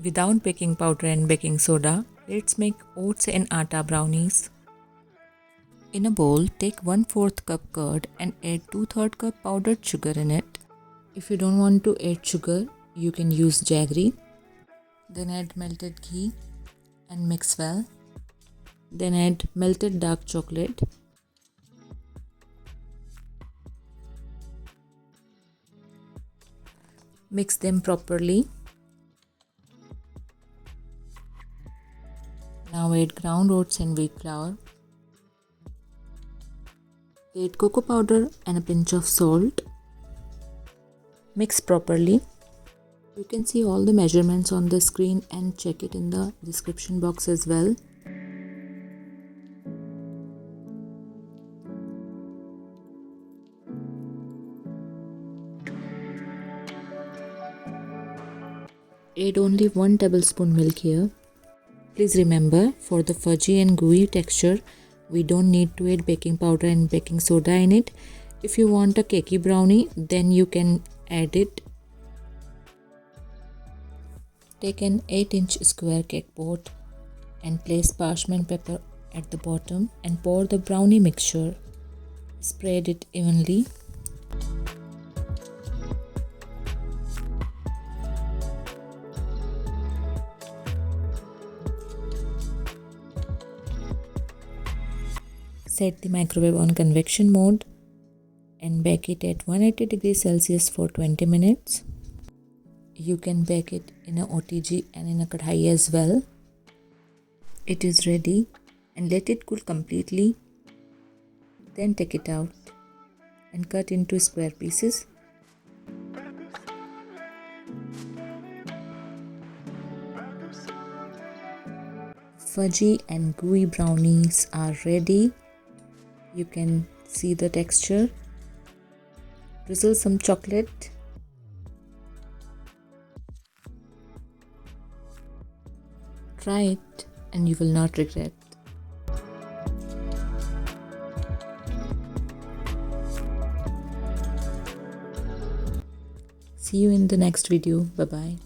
Without baking powder and baking soda, let's make oats and atta brownies. In a bowl, take 1/4 cup curd and add 2/3 cup powdered sugar in it. If you don't want to add sugar, you can use jaggery. Then add melted ghee and mix well. Then add melted dark chocolate. Mix them properly. Now add ground oats and wheat flour. Add cocoa powder and a pinch of salt. Mix properly. You can see all the measurements on the screen and check it in the description box as well. Add only 1 tablespoon milk here. Please remember, for the fudgy and gooey texture, we don't need to add baking powder and baking soda in it. If you want a cakey brownie, then you can add it. Take an 8-inch square cake pot and place parchment paper at the bottom and pour the brownie mixture. Spread it evenly. Set the microwave on convection mode and bake it at 180 degrees Celsius for 20 minutes. You can bake it in a OTG and in a kadhai as well. It is ready and let it cool completely. Then take it out and cut into square pieces. Fudgy and gooey brownies are ready. You can see the texture. Drizzle some chocolate. Try it and you will not regret. See you in the next video. Bye bye.